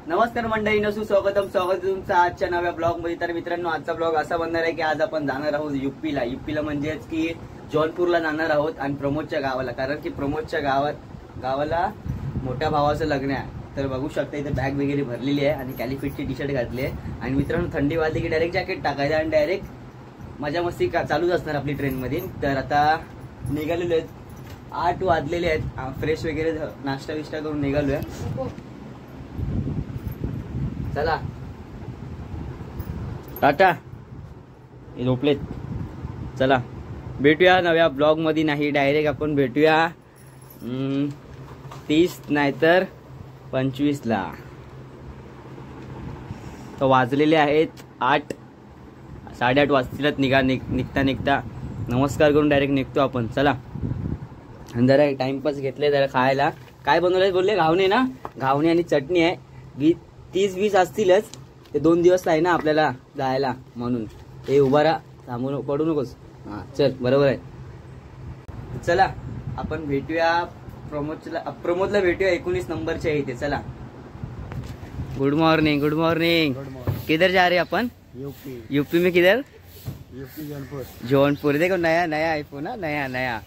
नमस्कार मंडळी, स्वागत तुमचं आजच्या नव्या ब्लॉग मध्ये। तर मित्रांनो, आजचा ब्लॉग असा बनणार आहे की आज आपण जाणार आहोत युपीला म्हणजेच की जौनपूरला जाणार आहोत आणि प्रमोदच्या गावाला, कारण की प्रमोदच्या गावाला मोठ्या भावाचं लग्न आहे। तर बघू शकता इथे बॅग वगैरे भरलेली आहे आणि कॅलिफिटची टी शर्ट घातली आहे। आणि मित्रांनो, थंडी वाजली की डायरेक्ट जॅकेट टाकायचं आणि डायरेक्ट मजा मस्ती चालूच असणार आपली ट्रेन मध्ये। तर आता निघालेलो आहेत, 8 वाजलेले आहेत, फ्रेश वगैरे नाश्ता विष्टा करून निघालोय। चला टाटा, हे झोपलेत। चला भेटूया नव्या ब्लॉग मध्ये, नाही डायरेक्ट आपण भेटूया 30 नाहीतर 25 ला। तर वाजलेले आहेत 8, 8:30 वाजतीलच निघता नमस्कार करून डायरेक्ट निघतो आपण। चला, आणि जरा टाइमपास घेतले, जरा खायला काय बनवलंय बोलले, घावणे ना, घावणे आणि चटणी आहे। 30-20 असतीलच, ते 2 दिवस आहे ना आपल्याला जायला, म्हणून हे उभा राहा, थांबू पडू नकोस। हा चल, बरोबर आहे। चला आपण भेटूया प्रमोदला भेटूया 19 नंबरच्या इथे। चला, गुड मॉर्निंग। Good morning. किधर जा रहे अपन? यूपी में किधर? यूपी जौनपुर। देखो नया आईफोन है, नया।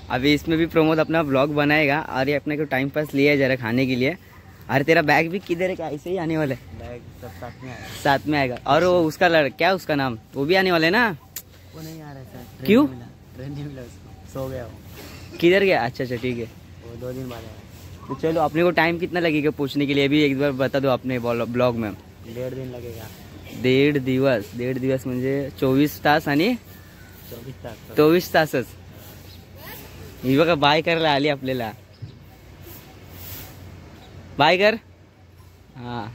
अभी इसमें भी प्रमोद अपना ब्लॉग बनाएगा और ये अपने को टाइम पास लिया है जरा खाने के लिए। अरे तेरा बैग भी किधर है, क्या ऐसे ही आने वाला है? बैग सब साथ में आएगा। और वो उसका क्या उसका नाम, वो भी आने वाला है ना? वो नहीं आ रहा है। क्यों? ट्रेन नहीं मिला उसको, सो गया वो। किधर गया? अच्छा ठीक है, वो 2 दिन बाद आएगा। तो चलो, अपने को टाइम कितना लगेगा पहुंचने के लिए, अभी एक बार बता दो अपने ब्लॉग में। 1.5 दिन लगेगा। 1.5 दिवस म्हणजे 24 तास आणि 24 तासच। ही बघा बाय करायला आली आपल्याला, बाय कर। हा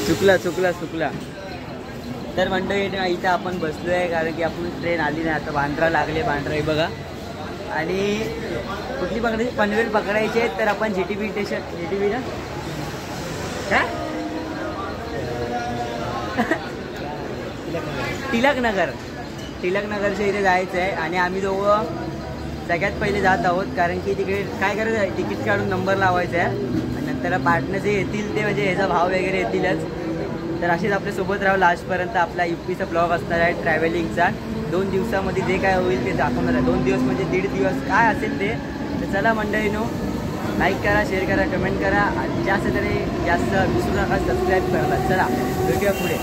चुकला। तर मंडळी इथं आपण बसलोय, कारण की आपण ट्रेन आली नाही, आता बांद्रा लागले। बांद्रा बघा, आणि कुठली पकडायची, पनवेल पकडायची आहे। तर आपण जीटीबी ना काय टिळक नगरच्या इथे जायचं आहे। आणि आम्ही दोघं सगळ्यात पहिले जात आहोत, कारण की तिकडे काय करायचं आहे, तिकीट काढून नंबर लावायचा आहे, आणि नंतर पार्टनर जे येतील ते म्हणजे ह्याचा भाव वगैरे येतीलच। तर असेच आपल्यासोबत राहू लास्टपर्यंत। आपला युपीचा ब्लॉग असणार आहे ट्रॅव्हलिंगचा। 2 दिवसामध्ये जे काय होईल ते दाखवणार आहे। 2 दिवस म्हणजे 1.5 दिवस काय असेल ते। तर चला मंडळीनो, लाईक करा, शेअर करा, कमेंट करा, आणि जास्त विसरू नका सबस्क्राईब करायला। चला भेटूया पुढे।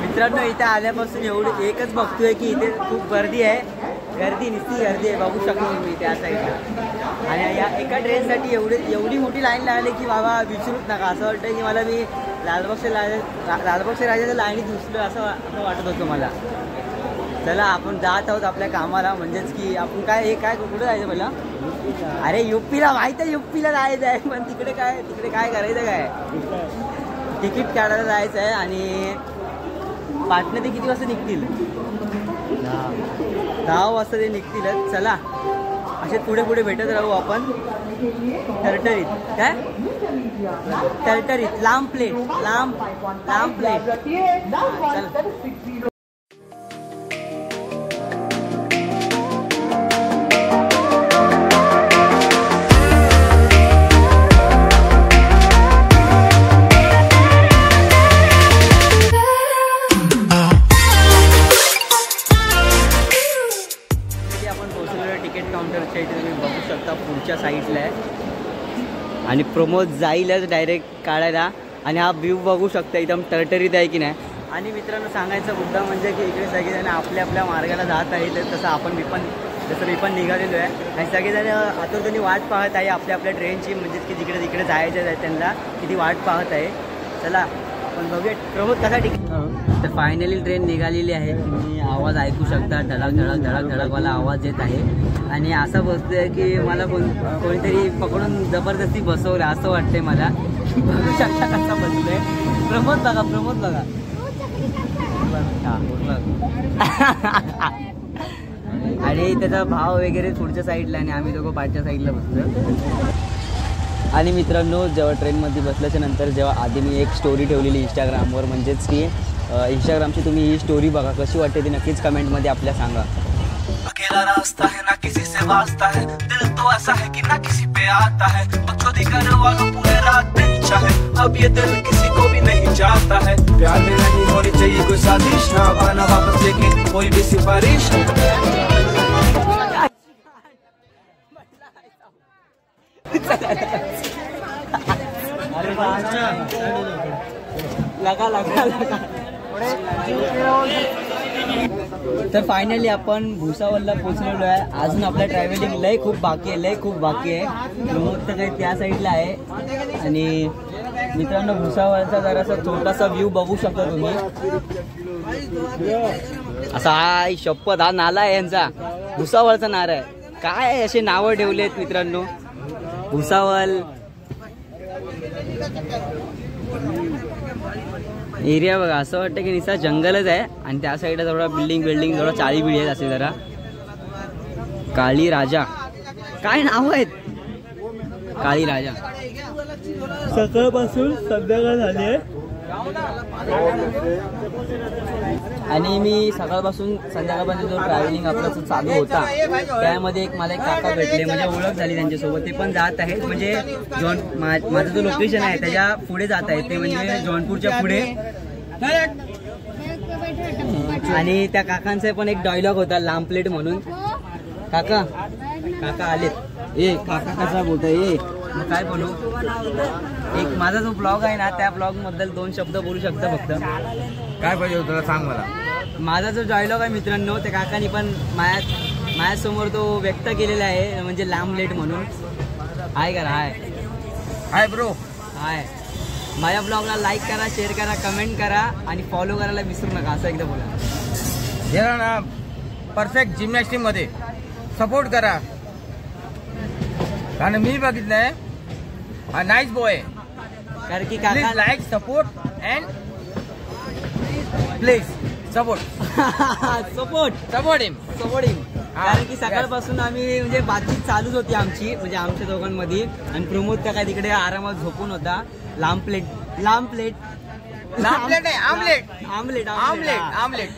मित्रांनो, इथे आल्यापासून एकच बघतोय की इथे खूप गर्दी आहे, नुसती गर्दी आहे, बघू शकतो मी त्या साईडला। आणि या एका ट्रेनसाठी एवढी मोठी लाईन लागली की बाबा विचारूच नका। असं वाटतं की मला मी लालबागच्या राजाच्या लाईनीत घुसलो असं वाटत होतं मला। चला आपण जात आहोत आपल्या कामाला, म्हणजेच की आपण काय कुठं जायचं मला? अरे युपीला, माहित आहे युपीला जायचं आहे, पण तिकडे काय करायचं, काय तिकीट काढायला जायचं आहे। आणि पाटणं ते किती वाजता निघतील? 10 वाजता ते निघतीलच। चला असे पुढे भेटत राहू आपण टरटरीत लांब प्लेट। चला काउंटरच्या इथे तुम्ही बघू शकता, पुढच्या साईडला आहे। आणि प्रमोद जाईलच डायरेक्ट काढायला, आणि हा व्ह्यू बघू शकता एकदम टरटरीत आहे की नाही। आणि मित्रांनो, सांगायचा मुद्दा म्हणजे की इकडे सगळेजण आपल्या मार्गाला जात आहेत, तसं मी पण निघालेलो आहे। आणि सगळेजण आतुरतेने वाट पाहत आहे आपल्या ट्रेनची, म्हणजे की जिकडे जायचं आहे त्यांना किती वाट पाहत आहे। चला आपण बघूया प्रमोद कसा तर फायनली ट्रेन निघालेली आहे। तुम्ही आवाज ऐकू शकता, धडकवाला आवाज येत आहे। आणि असं बसतोय की मला कोणीतरी पकडून जबरदस्ती बसवलं असं वाटतंय मला। बघू शकता कसा बसलोय. प्रमोद बघा आणि त्याचा भाव वगैरे पुढच्या साईडला आणि आम्ही दोघं पाठच्या साईडला बसलो. आणि मित्रांनो जेव्हा ट्रेनमध्ये बसल्याच्या नंतर जेव्हा आधी मी एक स्टोरी ठेवलेली इंस्टाग्रामवर, म्हणजेच की इंस्टाग्रामची तुम्ही ही स्टोरी बघा, कशी वाटते ती नक्कीच कमेंटमध्ये आपल्या सांगा. अकेला रास्ता है ना किसी से वास्ता है, दिल तो ऐसा है कि ना किसी पे आता है, बकचोदी करने वालों पूरे रात नहीं चाहे, अब ये दिल किसी को भी नहीं चाहता है, प्यार में नहीं होनी चाहिए कोई साजिश, ना आना वापस लेके कोई भी सिफारिश. तर फायनली आपण भुसावळला पोहोचलेलो आहे. अजून आपलं ट्रॅव्हलिंग लय खूप बाकी आहे. प्रमोद तर काही त्या साईडला आहे. आणि मित्रांनो भुसावळचा जरासा छोटासा व्ह्यू बघू शकता तुम्ही. असा हा शपथ हा नाला आहे यांचा, भुसावळचा नारा आहे. काय असे नावं ठेवलेत मित्रांनो. भुसावळ एरिया बघा, असं वाटतं की निसा जंगलच आहे. आणि त्या साईडला थोडा बिल्डिंग थोडा चाळी बिळी आहेत असे जरा. काळी राजा काय नाव आहेत, काळी राजा. सकाळपासून संध्याकाळ झाली आहे आणि मी सकाळपासून संध्याकाळपर्यंत जो ट्रॅव्हलिंग आपला चालू होता त्यामध्ये मला एक काका भेटले, म्हणजे ओळख झाली त्यांच्यासोबत. ते पण जात आहेत, म्हणजे माझं जो लोकेशन आहे त्याच्या पुढे जात आहे ते, म्हणजे जॉनपूरच्या पुढे. आणि त्या काकांचा पण एक डायलॉग होता लांब प्लेट म्हणून. काका आलेत. ए काका कसा बोलतोय, ए मग काय बोलू. एक माझा जो ब्लॉग आहे ना त्या ब्लॉग बद्दल 2 शब्द बोलू शकता फक्त. काय पाहिजे तुला सांग मला. माझा जो डायलॉग आहे मित्रांनो त्या काकांनी पण माझ्यासमोर तो व्यक्त केलेला आहे, म्हणजे लांब लेट म्हणून. हाय करा, हाय ब्रो, हाय. माझ्या ब्लॉगला लाईक करा, शेअर करा, कमेंट करा आणि फॉलो करायला विसरू नका, असं एकदा बोला. याला ना परफेक्ट जिमनॅस्टिक मध्ये सपोर्ट करा, कारण मी बघितलंय हा नाईस बॉय. कारण की काका like support and please support him. कारण की सकाळपासून आम्ही म्हणजे बातचीत चालूच होती आमची, म्हणजे आमच्या दोघांमध्ये. आणि प्रमोद त्या काय तिकडे आरामात झोपून होता. लांब प्लेट आमलेट.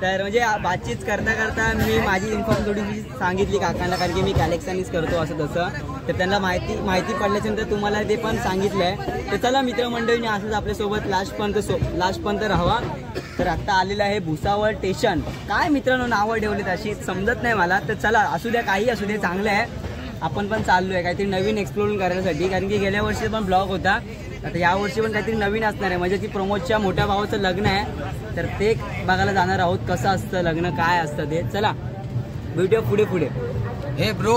तर म्हणजे बातचीत करता मी माझी इन्फॉर्म थोडी सांगितली काकांना, कारण की मी कलेक्शनच करतो असं तसं. तर त्यांना माहिती पडल्याच्यानंतर तुम्हाला ते पण सांगितलंय. तर चला मित्रमंडळीने असंच आपल्यासोबत लास्टपर्यंत राहावा. तर आता आलेलं आहे भुसावळ स्टेशन. काय मित्रांनो नावं ठेवलीत अशी समजत नाही मला. तर चला असू द्या, काही असू दे, चांगलं आहे. आपण पण चाललो आहे काहीतरी नवीन एक्सप्लोर करण्यासाठी, कारण की गेल्या वर्षी पण ब्लॉग होता. आता यावर्षी पण काहीतरी नवीन असणार आहे, म्हणजे ती प्रमोदच्या मोठ्या भावाचं लग्न आहे. तर ते बघायला जाणार आहोत, कसं असतं लग्न, काय असतं ते. चला भेटूया पुढे. हे ब्रो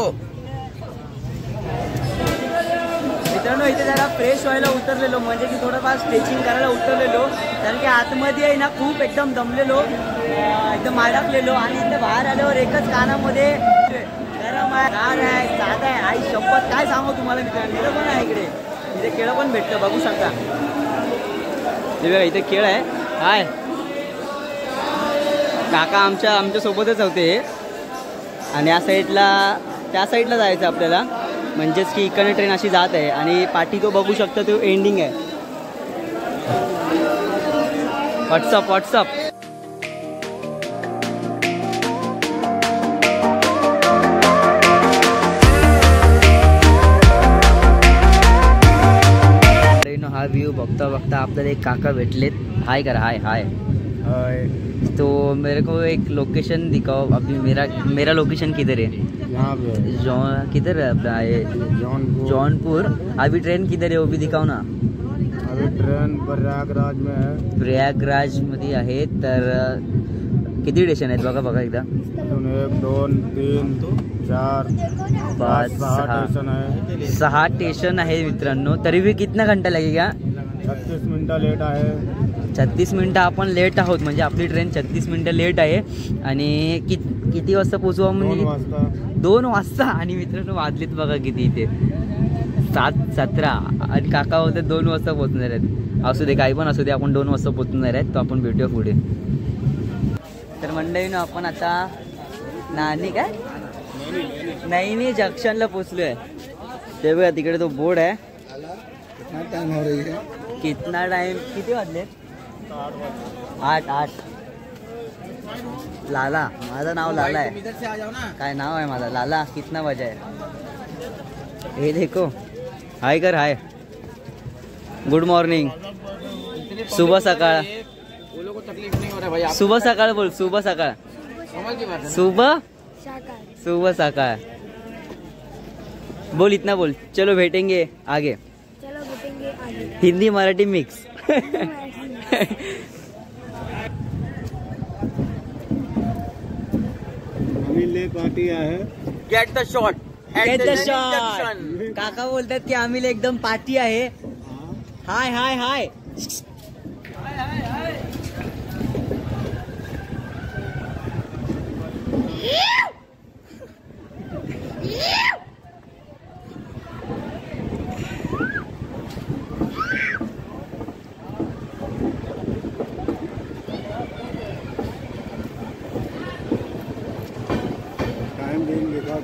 मित्रांनो इथे जरा फ्रेश व्हायला उतरलेलो, म्हणजे की थोडंफार स्ट्रेचिंग करायला उतरलेलो. कारण की आतमध्ये आहे ना खूप एकदम दमलेलो, एकदम माडकलेलो. आणि इथे बाहेर आल्यावर एकच कानामध्ये गरम आहे, गार आहे, साधा आहे. आई शपथ काय सांगू तुम्हाला मित्रांनो. केळं पण आहे इथे केळं पण भेटतं, बघू शकता. हे बघा इथे केळ आहे. हाय काका आमच्या सोबतच होते. आणि त्या साईडला जायचं आपल्याला, म्हणजेच की इकडनं ट्रेन अशी जात आहे. आणि पाठी तो बघू शकता तो एंडिंग आहे. व्हॉट्सअप हा व्ह्यू बघता आपल्याला एक काका भेटलेत. हाय करा, हाय. तो मेरे को एक लोकेशन दिखाओ. अभी मेरा लोकेशन किधर है? यहाँ पे किधर है? जौनपुर. अभी ट्रेन किधर है वो भी दिखाओ ना. अभी ट्रेन प्रयागराज में है. प्रयागराज मध्ये आहे. तर किती स्टेशन आहेत बघा एकदा. 1 2 3 4 5 6 स्टेशन आहे मित्रांनो. तरी भी कितना घंटा लगेगा? 36 मिनिटं लेट आहे. 36 मिनिटं आपण लेट आहोत, म्हणजे आपली ट्रेन 36 मिनिटं लेट आहे. आणि किती वाजता पोहोचू? म्हणजे 2 वाजता. आणि मित्रांनो वाजलेत बघा किती, इथे 7:17 आणि काका होते 2 वाजता पोहोचणार आहेत. असू दे काही पण असू दे, आपण 2 वाजता पोहोचणार आहेत. तो आपण भेटूया पुढे. तर मंडळीनं आपण आता नाही जंक्शनला पोचलोय. ते बघा तिकडे तो बोर्ड आहे. कितना टाइम, किती वाजले? 8. लाला, माझं नाव लाला आहे. काय नाव आहे माझं? लाला. कितना बजा आहे? हे देखो. हाय कर. हाय, गुड मॉर्निंग. सुबह सकाळ. सुबह सकाळ बोल. सुबह सकाळ. सुबह सकाळ बोल. इतना बोल. चलो भेटेंगे आगे. हिंदी मराठी मिक्स. पार्टी आहे. Get the shot. Get the shot. काका बोलतात की आम्ही एकदम पार्टी आहे. हाय हाय हाय. टाइम देंगे का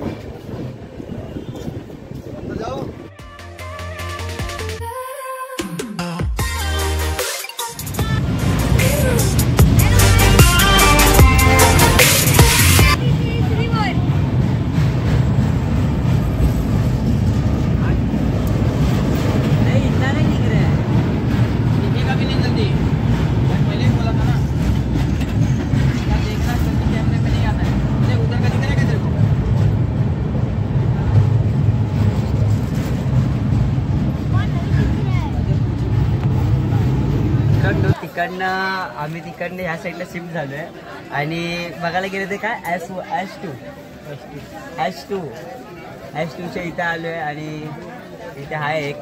आम्ही तिकडनं ह्या साईडला शिफ्ट झालोय आणि बघायला गेले ते काय H2च्या इथं आलोय आणि इथे आहे एक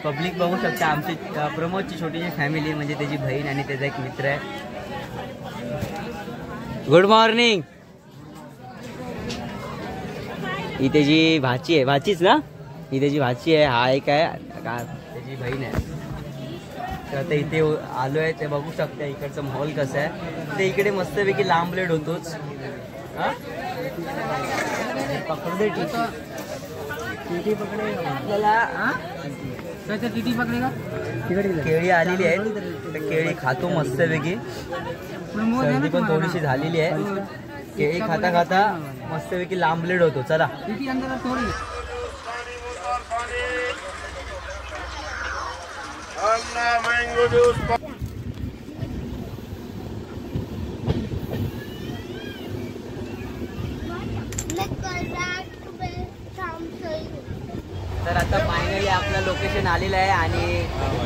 पब्लिक बघू शकता. आमची प्रमोदची छोटीशी फॅमिली म्हणजे त्याची बहीण आणि त्याचा एक मित्र आहे. Good morning. इथे जी भाची आहे, भाचीच ना, इथे जी भाची आहे हा एक आहे का त्याची बहीण आहे. तर आता इथे आलो आहे ते बघू शकता इकडचं माहोल कसं आहे. ते इकडे मस्तपैकी लांब लेट होतोच. पकडे टीटी पकडे आपल्याला. टीटी पकडेगा. केळी आलेली आहे तर केळी खातो मस्तपैकी. सर्दी पण थोडीशी झालेली आहे. केळी खाता खाता मस्तपैकी लांब लेट होतो. चला मैंगो जूस. तर आता फायनली आपलं लोकेशन आलेलं आहे आणि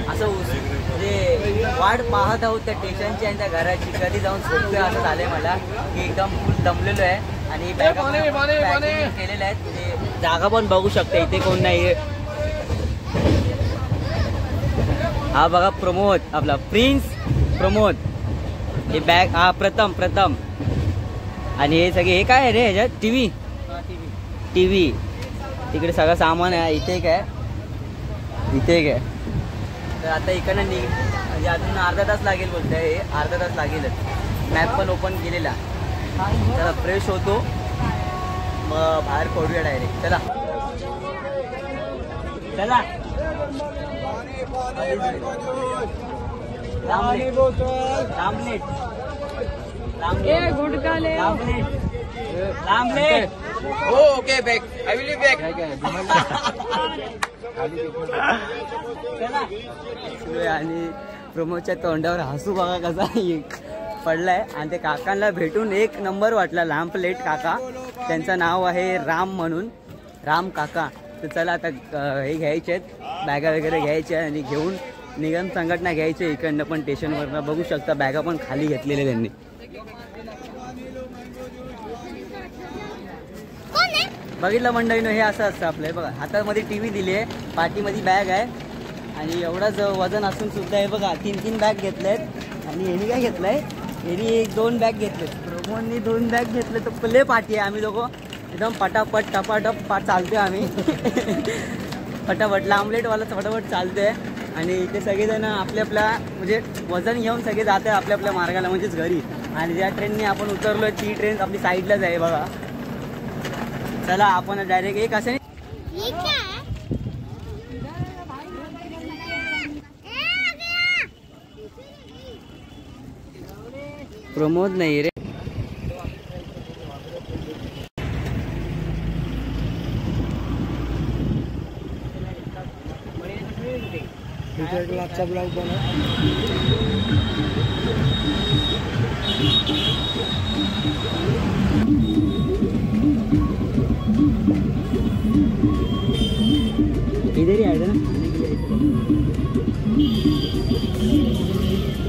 असं म्हणजे वाट पाहत आहोत त्या स्टेशनची आणि त्या घराची. कधी जाऊन सोडतोय असं झालंय मला की एकदम फुल दमलेलो आहे. आणि केलेलं आहे म्हणजे जागा पण बघू शकता. इथे कोण नाही. हा बघा प्रमोद, आपला प्रिन्स प्रमोद. हे बॅग हा प्रथम आणि हे सगळे हे काय आहे रे ह्याच्यात? टीव्ही. तिकडे सगळं सामान आहे. इथे एक आहे. तर आता इकडनं म्हणजे अजून अर्धा तास लागेल बोलतोय. हे अर्धा तास लागेलच. मॅप पण ओपन केलेला. चला फ्रेश होतो मग बाहेर पडूया डायरेक्ट. चला रामलेट. Okay back. I will be back. आणि प्रमोदच्या तोंडावर हसू बघा कसा पडलाय. आणि ते काकांना भेटून एक नंबर वाटला. लांबलेट काका, त्यांचं नाव आहे राम म्हणून, राम काका. तर चला आता हे घ्यायचे आहेत, बॅगा वगैरे घ्यायच्या आणि घेऊन निगम संघटना घ्यायचे. इकडनं पण स्टेशनवरनं बघू शकता बॅगा पण खाली घेतलेले त्यांनी. बघितलं मंडळीनं, हे असं असतं आपलं. बघा हातामध्ये टीव्ही दिली आहे, पाठीमध्ये बॅग आहे आणि एवढाच वजन असून सुद्धा हे बघा 3 बॅग घेतलेत. आणि यांनी काय घेतलंय? यांनी 2 बॅग घेतलेत. प्रमोदनी 2 बॅग घेतले. तर प्ले पाठी आहे. आम्ही लोक एकदम पटापट टपाटप चालतोय आम्ही. फटाफट आमलेटवाला फटाफट चालतंय. आणि इथे सगळेजण आपल्या म्हणजे वजन घेऊन सगळे जाते आपल्या मार्गाला म्हणजेच घरी. आणि ज्या ट्रेनने आपण उतरलोय ती ट्रेन आपली साईडलाच आहे बघा. चला आपण डायरेक्ट एक असं प्रमोद नाही रे. लागचा ब्लॉग बनव. इधर ही आएगा ना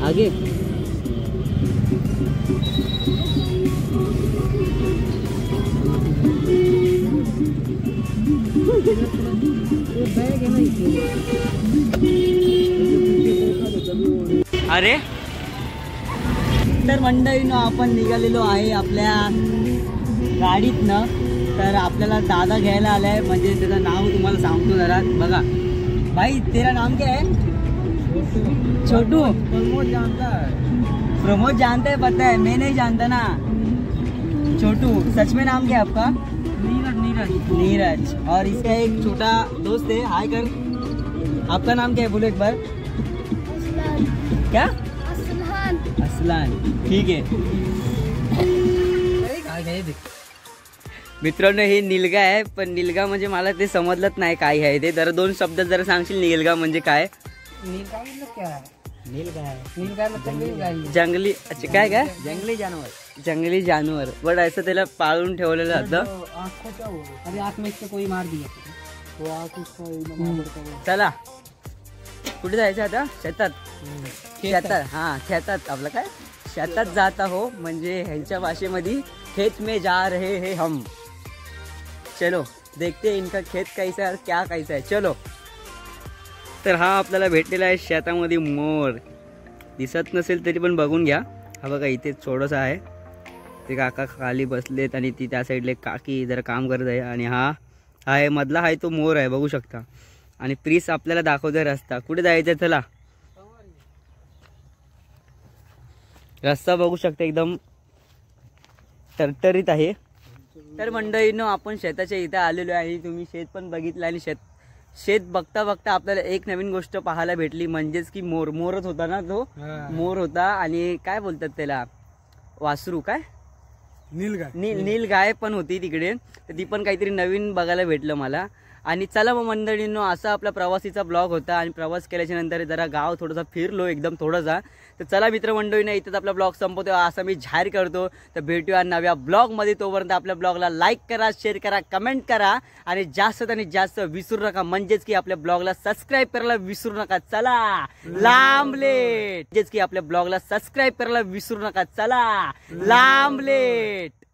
आगे. अरे तर मंडळीनं आपण निघालेलो आहे आपल्या गाडीतनं. तर आपल्याला दादा घ्यायला आलाय. म्हणजे त्याचं नाव तुम्हाला सांगतो जरा बघा. भाई तेरा नाम क्या है? छोटू. प्रमोद जानता है. प्रमोद जानता है, पता है, मैं नहीं जानता ना. छोटू. सच में नाम क्या है आपका? नीरज. नीरज. और इसका एक छोटा दोस्त है. हाय कर. आपका नाम क्या है? बोलो एक बार. क्या? असलान. ठीक आहे. मित्रांनो हे निलगा आहे. पण निलगा म्हणजे मला ते समजलंच नाही काय आहे ते. जरा दोन शब्द जरा सांगशील निलगा म्हणजे काय? जंगली. अच्छा काय काय? जंगली जानवर. जंगली जानवर. बट असं त्याला पाळून ठेवलेलं होतं. अरे आँख में इससे कोई मार दिया. चला कुठे जायचं आता? शेतात. शेतात. हा शेतात. आपलं काय शेतात जात आहो म्हणजे ह्यांच्या भाषेमध्ये खेत में जा रहे हैं हम. चलो देखते हैं इनका खेत कैसा है और क्या कैसा है. चलो. तर हा आपल्याला भेटलेला आहे शेतामध्ये मोर. दिसत नसेल तरी पण बघून घ्या. हा बघा इथे थोडंसं आहे. ते काका खाली बसलेत आणि ती त्या साईडला काकी जरा काम करत आहे. आणि हा आहे मधला आहे तो मोर आहे बघू शकता. आणि प्रिस आपल्याला दाखवतोय रस्ता. कुठे जायचं? चला. रस्ता बघू शकता एकदम टरटरीत आहे. तर मंडळींनो आपण शेताच्या इथे आलेलो आहे. तुम्ही शेत पण बघितलं आणि शेत बघता बघता आपल्याला एक नवीन गोष्ट पाहायला भेटली. म्हणजेच की मोरच होता ना तो. मोर होता. आणि काय बोलतात त्याला? वासरू. काय? नील गाय पण होती तिकडे. तर ती पण काहीतरी नवीन बघायला भेटलं मला. आणि चला मग मंडळींनो असा आपला प्रवासीचा ब्लॉग होता. आणि प्रवास केल्याच्या नंतर जरा गाव थोडासा फिरलो एकदम थोडासा. तर चला मित्रमंडळींनो इथंच आपला ब्लॉग संपवतो असं मी जाहीर करतो. तर भेटूया नव्या ब्लॉगमध्ये. तोपर्यंत आपल्या ब्लॉगला लाईक करा, शेअर करा, कमेंट करा. आणि जास्त आणि जास्त विसरू नका. म्हणजेच की आपल्या ब्लॉगला सबस्क्राईब करायला विसरू नका. चला लांबलेट. म्हणजेच की आपल्या ब्लॉगला सबस्क्राईब करायला विसरू नका. चला लांबलेट.